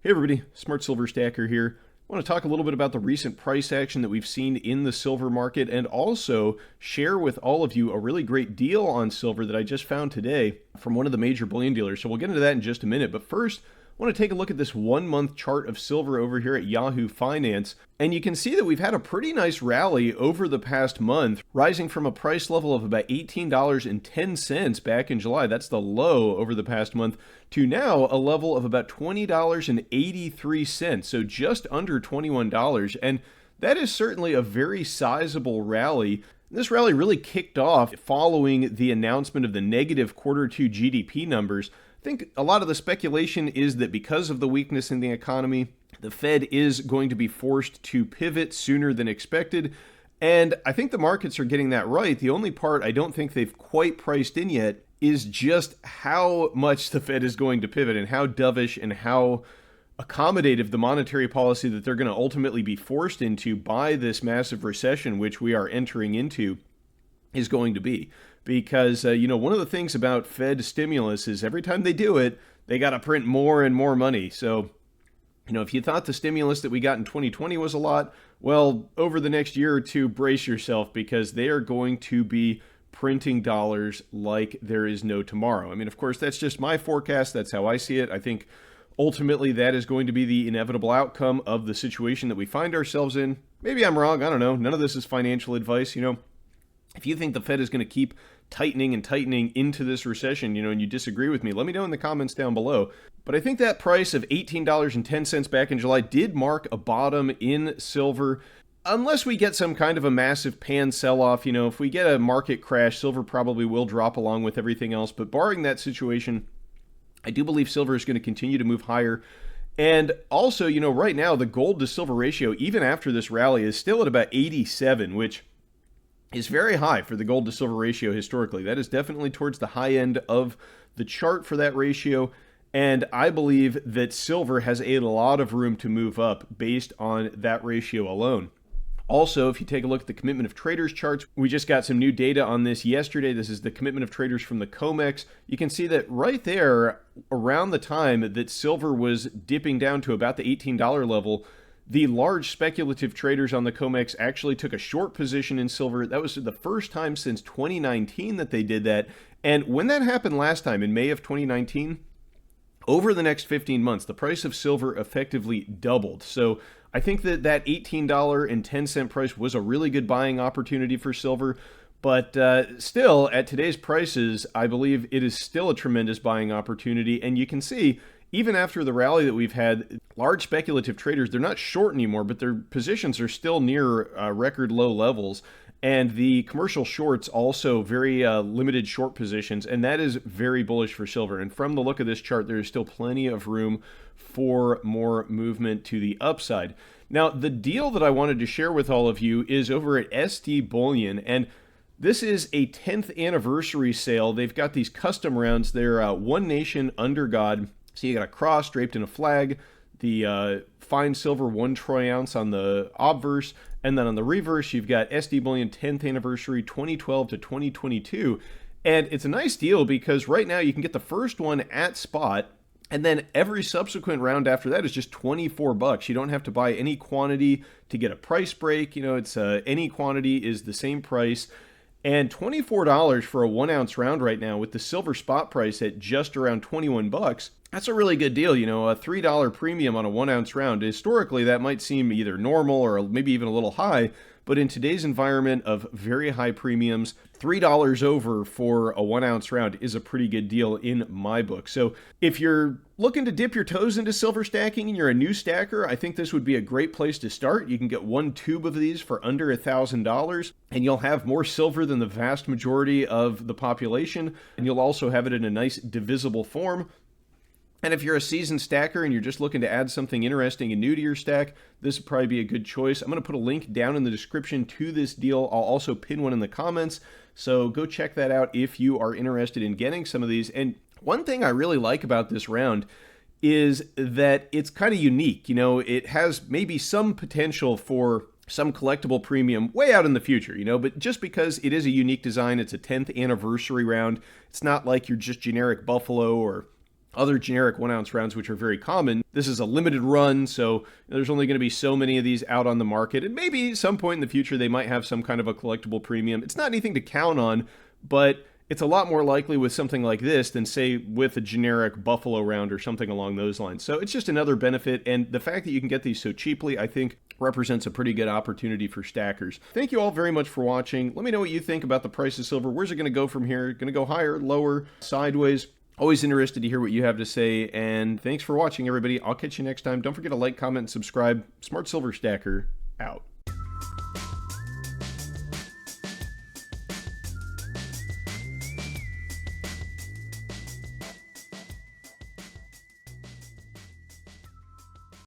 Hey everybody, Smart Silver Stacker here. I want to talk a little bit about the recent price action that we've seen in the silver market and also share with all of you a really great deal on silver that I just found today from one of the major bullion dealers. So we'll get into that in just a minute. But first, I want to take a look at this 1 month chart of silver over here at Yahoo Finance. And you can see that we've had a pretty nice rally over the past month, rising from a price level of about $18.10 back in July. That's the low over the past month, to now a level of about $20.83. So just under $21. And that is certainly a very sizable rally. This rally really kicked off following the announcement of the negative Q2 GDP numbers. I think a lot of the speculation is that because of the weakness in the economy, the Fed is going to be forced to pivot sooner than expected. And I think the markets are getting that right. The only part I don't think they've quite priced in yet is just how much the Fed is going to pivot and how dovish and how accommodative the monetary policy that they're going to ultimately be forced into by this massive recession, which we are entering into, is going to be. Because, one of the things about Fed stimulus is every time they do it, they got to print more and more money. So, if you thought the stimulus that we got in 2020 was a lot, well, over the next year or two, brace yourself because they are going to be printing dollars like there is no tomorrow. I mean, of course, that's just my forecast. That's how I see it. I think ultimately that is going to be the inevitable outcome of the situation that we find ourselves in. Maybe I'm wrong. I don't know. None of this is financial advice. If you think the Fed is going to keep tightening and tightening into this recession, and you disagree with me, let me know in the comments down below. But I think that price of $18.10 back in July did mark a bottom in silver. Unless we get some kind of a massive pan sell-off, if we get a market crash, silver probably will drop along with everything else. But barring that situation, I do believe silver is going to continue to move higher. And also, right now, the gold to silver ratio, even after this rally, is still at about 87, which is very high for the gold to silver ratio historically. That is definitely towards the high end of the chart for that ratio. And I believe that silver has a lot of room to move up based on that ratio alone. Also, if you take a look at the commitment of traders charts, we just got some new data on this yesterday. This is the commitment of traders from the COMEX. You can see that right there, around the time that silver was dipping down to about the $18 level, the large speculative traders on the COMEX actually took a short position in silver. That was the first time since 2019 that they did that. And when that happened last time, in May of 2019, over the next 15 months, the price of silver effectively doubled. So I think that $18.10 price was a really good buying opportunity for silver. But still, at today's prices, I believe it is still a tremendous buying opportunity. And you can see, even after the rally that we've had, large speculative traders, they're not short anymore, but their positions are still near record low levels. And the commercial shorts also very limited short positions, and that is very bullish for silver. And from the look of this chart, there is still plenty of room for more movement to the upside. Now, the deal that I wanted to share with all of you is over at SD Bullion, and this is a 10th anniversary sale. They've got these custom rounds. They're One Nation Under God. So you got a cross draped in a flag, the fine silver 1 troy ounce on the obverse, and then on the reverse, you've got SD Bullion 10th anniversary 2012 to 2022. And it's a nice deal because right now you can get the first one at spot, and then every subsequent round after that is just $24. You don't have to buy any quantity to get a price break. It's any quantity is the same price. And $24 for a 1 ounce round right now with the silver spot price at just around $21, that's a really good deal. A $3 premium on a 1 ounce round. Historically, that might seem either normal or maybe even a little high, but in today's environment of very high premiums, $3 over for a 1 ounce round is a pretty good deal in my book. So if you're looking to dip your toes into silver stacking and you're a new stacker, I think this would be a great place to start. You can get 1 tube of these for under $1,000, and you'll have more silver than the vast majority of the population, and you'll also have it in a nice divisible form. And if you're a seasoned stacker and you're just looking to add something interesting and new to your stack, this would probably be a good choice. I'm going to put a link down in the description to this deal. I'll also pin one in the comments, so go check that out if you are interested in getting some of these. And one thing I really like about this round is that it's kind of unique. It has maybe some potential for some collectible premium way out in the future, but just because it is a unique design, it's a 10th anniversary round, it's not like your just generic Buffalo or other generic 1-ounce rounds, which are very common. This is a limited run, so there's only going to be so many of these out on the market, and maybe at some point in the future they might have some kind of a collectible premium. It's not anything to count on, but it's a lot more likely with something like this than, say, with a generic Buffalo round or something along those lines. So it's just another benefit, and the fact that you can get these so cheaply, I think, represents a pretty good opportunity for stackers. Thank you all very much for watching. Let me know what you think about the price of silver. Where's it going to go from here? Going to go higher, lower, sideways? Always interested to hear what you have to say, and thanks for watching, everybody. I'll catch you next time. Don't forget to like, comment, and subscribe. Smart Silver Stacker, out.